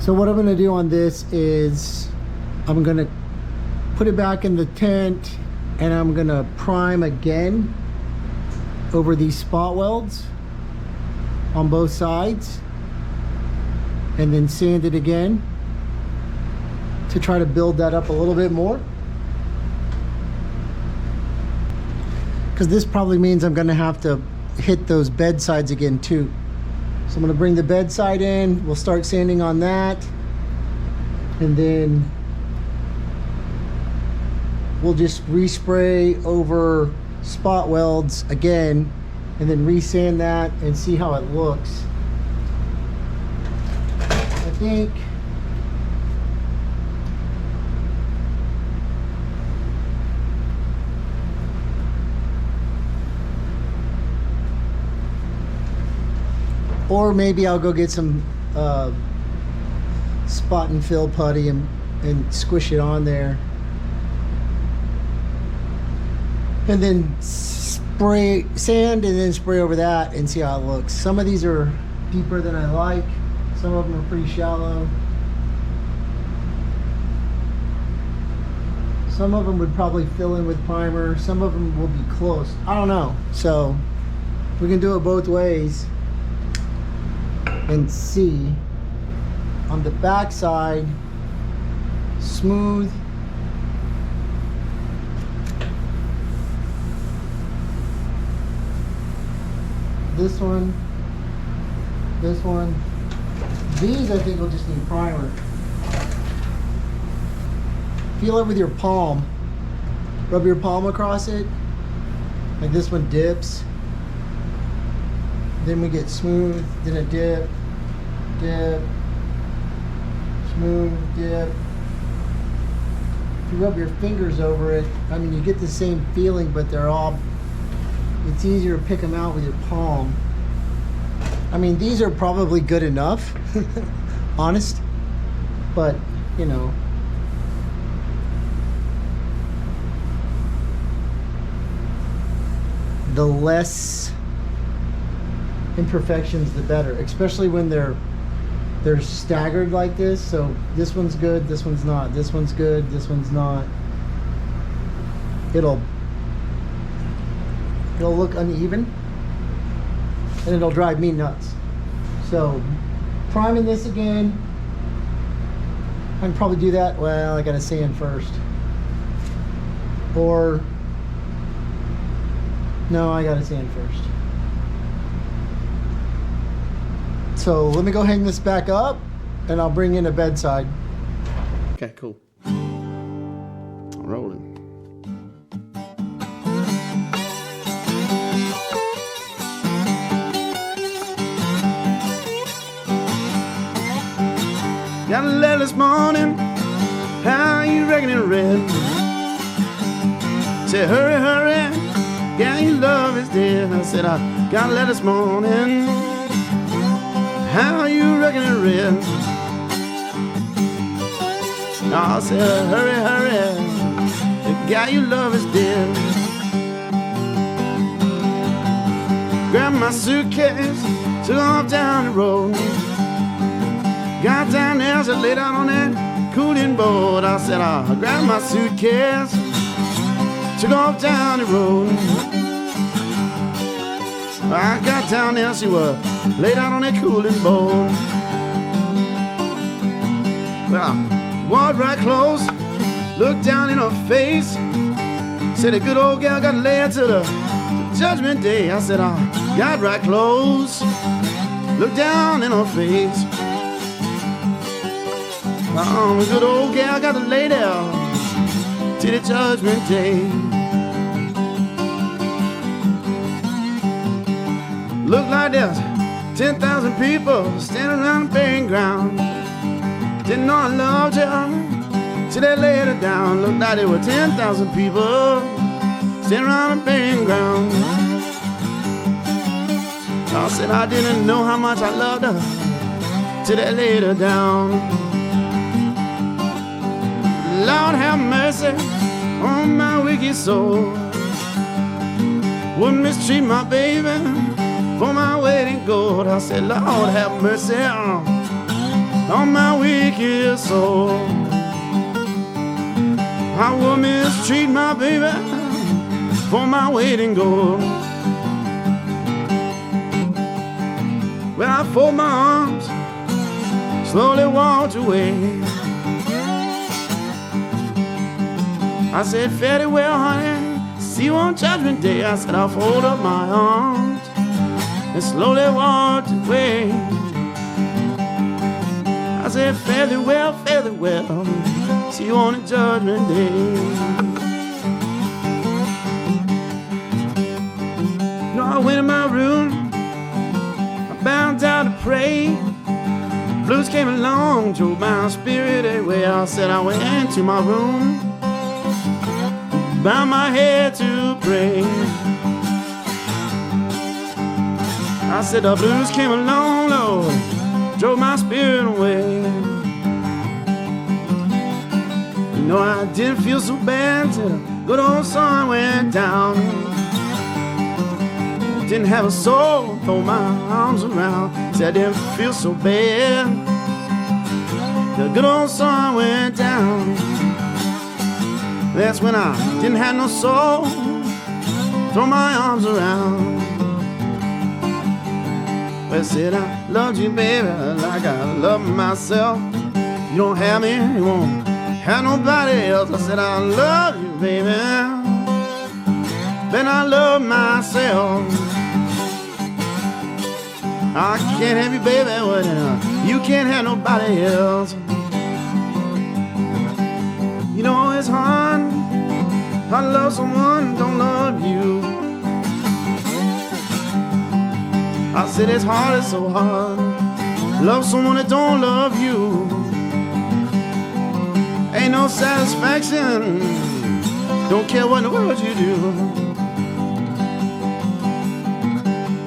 So what I'm gonna do on this is I'm gonna put it back in the tent and I'm gonna prime again over these spot welds on both sides and then sand it again to try to build that up a little bit more, because this probably means I'm gonna have to hit those bed sides again too. So I'm gonna bring the bed side in, we'll start sanding on that, and then we'll just respray over spot welds again and then resand that and see how it looks. I think or maybe I'll go get some spot and fill putty and squish it on there. And then spray sand and then spray over that and see how it looks. Some of these are deeper than I like. Some of them are pretty shallow. Some of them would probably fill in with primer. Some of them will be close. I don't know. So we can do it both ways and see. On the back side, smooth. This one, this one. These I think will just need primer. Feel it with your palm. Rub your palm across it. Like this one dips. Then we get smooth, then a dip, dip, smooth, dip. If you rub your fingers over it, I mean, you get the same feeling, but they're all, it's easier to pick them out with your palm. I mean, these are probably good enough, honest, but, you know. The less imperfections, the better, especially when they're staggered like this. So this one's good, this one's not, this one's good, this one's not. It'll look uneven and it'll drive me nuts. So priming this again, I can probably do that. Well, I gotta sand first, or no, I gotta sand first. So let me go hang this back up and I'll bring in a bedside. Okay, cool. I'm rolling. Got a letter this morning, how you reckon it read? Said hurry, hurry, yeah, your love is dead. I said I got a letter this morning, how you reckon it read? I said, hurry, hurry, the guy you love is dead. Grabbed my suitcase, took off down the road. Got down there, so laid out on that cooling board. I said, I grabbed my suitcase, took off down the road. I got down there, she was laid out on that cooling board. Well, I walked right close, looked down in her face. Said the good old gal got laid to the judgment day. I said I got right close, looked down in her face. The good old gal got to lay down to the judgment day. Looked like there's 10,000 people standing around the burying ground. Didn't know I loved her till they laid her down. Looked like there were 10,000 people standing around the burying ground. I said I didn't know how much I loved her till they laid her down. Lord have mercy on my wicked soul. Wouldn't mistreat my baby for my weight in gold. I said, Lord have mercy on my wicked soul. I will mistreat my baby for my waiting gold. Well, I fold my arms, slowly walked away. I said, fare thee well, honey, see you on Judgment Day. I said, I'll fold up my arms and slowly walked away. I said, fare thee well, see you on the Judgment Day. You know, I went in my room, I bowed down to pray. Blues came along, drove my spirit away. I said, I went into my room, bowed my head to pray. I said, the blues came along, Lord, drove my spirit away. You know, I didn't feel so bad till the good old sun went down. Didn't have a soul, throw my arms around. Said I didn't feel so bad. The good old sun went down. That's when I didn't have no soul, throw my arms around. Well, I said I loved you, baby, like I love myself. You don't have me, you won't have nobody else. I said I love you, baby, then I love myself. I can't have you, baby, when you can't have nobody else. You know it's hard, I love someone who don't love you. I said it's hard, it's so hard, love someone that don't love you. Ain't no satisfaction, don't care what in the world you do.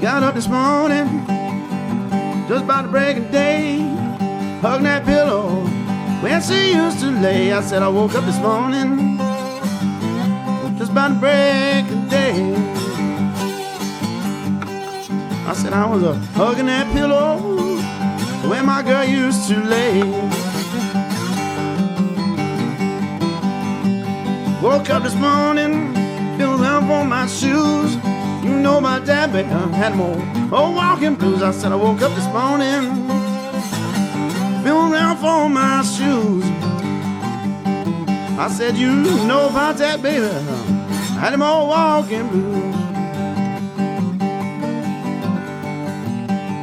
Got up this morning, just about to break of day, hugging that pillow where she used to lay. I said I woke up this morning, just about to break of day. I said I was hugging that pillow where my girl used to lay. Woke up this morning, feeling around for my shoes. You know my dad, baby, had more walking blues. I said I woke up this morning, feeling around for my shoes. I said you know about that, baby, had them all walking blues.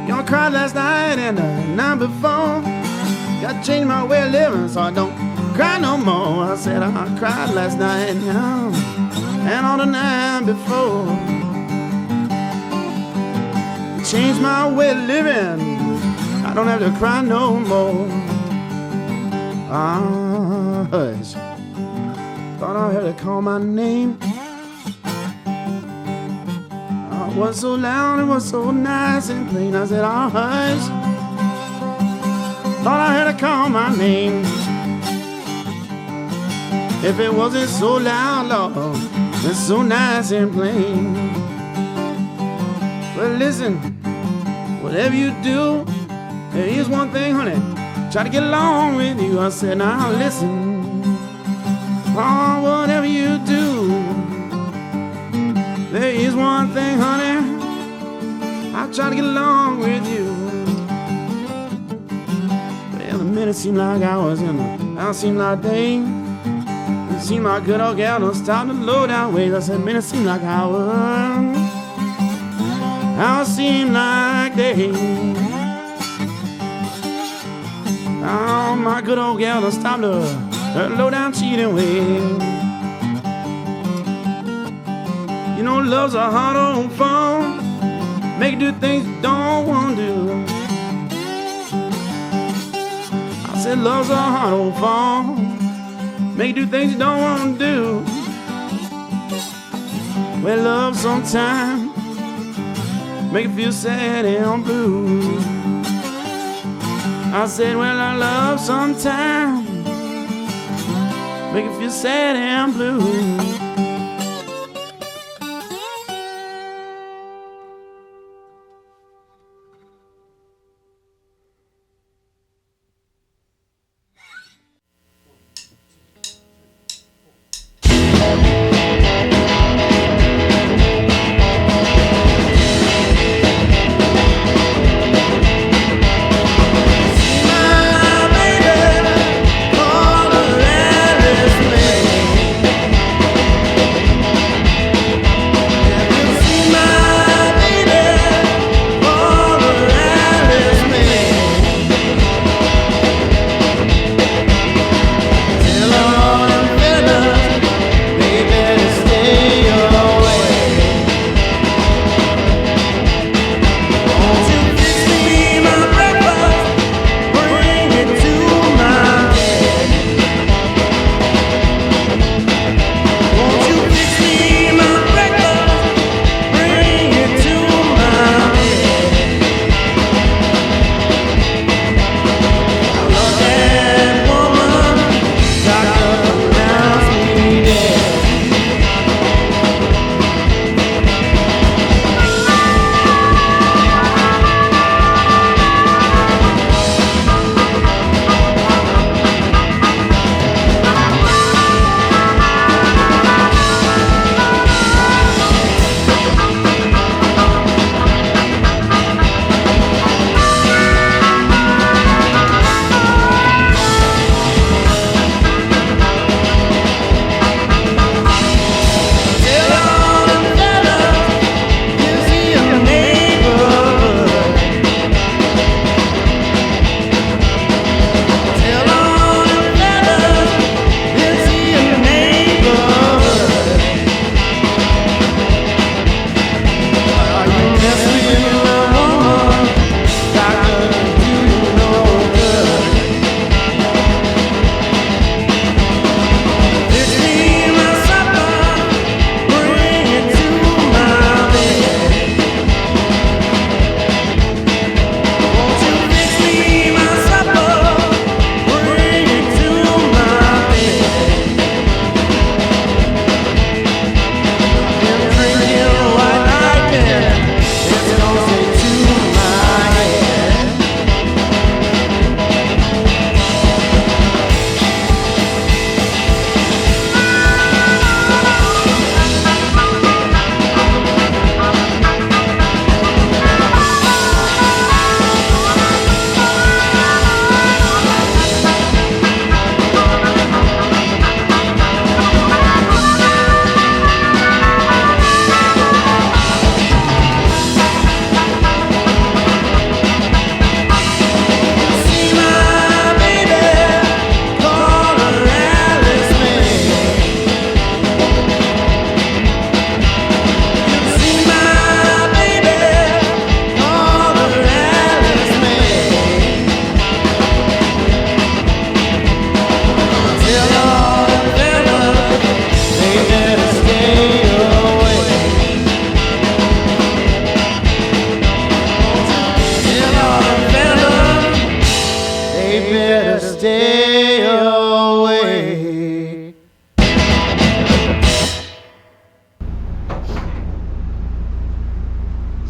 You know, I cried last night and the night before. Got to change my way of living so I don't cry no more. I said I cried last night and on the night before. Change my way of living, I don't have to cry no more. Ah, hush, thought I heard her call my name. I was so loud, it was so nice and plain. I said, ah, hush, thought I heard her call my name. If it wasn't so loud, Lord, it's so nice and plain. Well, listen, whatever you do, there is one thing, honey, try to get along with you. I said, now listen, oh, whatever you do, there is one thing, honey, I'll try to get along with you. Well, the minute seemed like hours and the hour seemed like day. It seemed like good old gal don't stop to low down ways. I said, minute seemed like hours, hours seem like days. Oh, my good old gal don't stop to low down cheating ways. You know, love's a hard old phone, make you do things you don't want to do. I said, love's a hard old phone, make you do things you don't want to do. Well, love sometimes make you feel sad and blue. I said, well, I love sometimes make you feel sad and blue.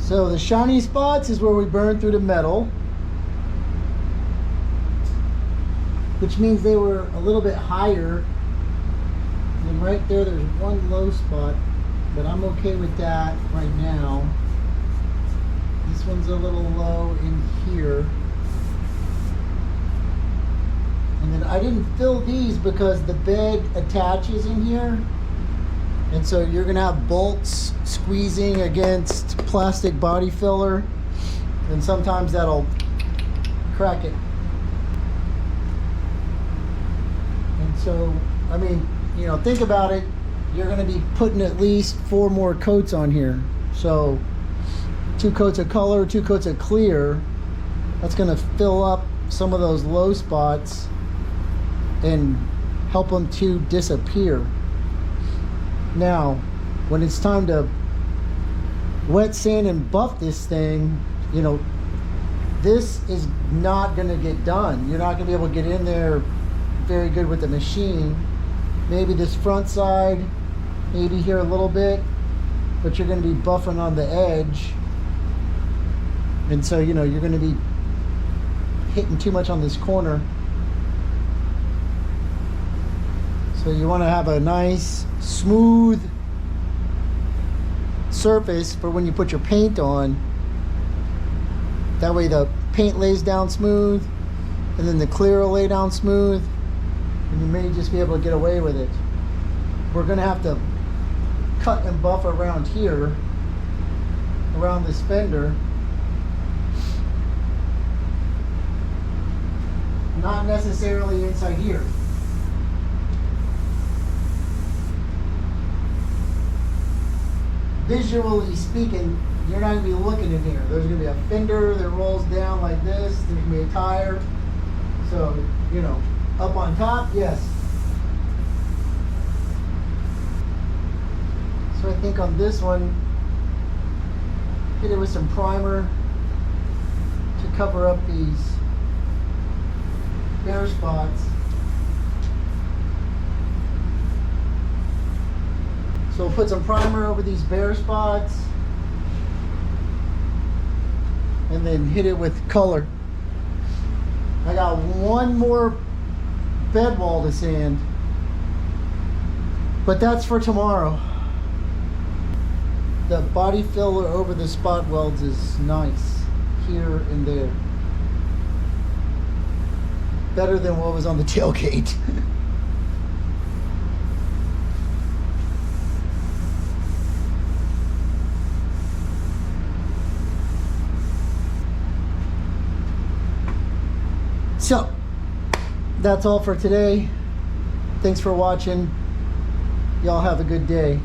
So the shiny spots is where we burn through the metal, which means they were a little bit higher. And right there's one low spot, but I'm okay with that right now. This one's a little low in here. And then I didn't fill these because the bed attaches in here. And so you're gonna have bolts squeezing against plastic body filler. And sometimes that'll crack it. And so, I mean, you know, think about it. You're gonna be putting at least 4 more coats on here. So 2 coats of color, 2 coats of clear. That's gonna fill up some of those low spots and help them to disappear. Now, when it's time to wet sand and buff this thing, you know, this is not gonna get done. You're not gonna be able to get in there very good with the machine. Maybe this front side, maybe here a little bit, but you're gonna be buffing on the edge. And so, you know, you're gonna be hitting too much on this corner. So you want to have a nice, smooth surface for when you put your paint on. That way the paint lays down smooth, and then the clear will lay down smooth, and you may just be able to get away with it. We're going to have to cut and buff around here, around this fender. Not necessarily inside here. Visually speaking, you're not going to be looking in here. There's going to be a fender that rolls down like this. There's going to be a tire. So, you know, up on top, yes. So I think on this one, hit it with some primer to cover up these bare spots. So we'll put some primer over these bare spots and then hit it with color. I got one more bed wall to sand, but that's for tomorrow. The body filler over the spot welds is nice here and there. Better than what was on the tailgate. So, that's all for today. Thanks for watching. Y'all have a good day.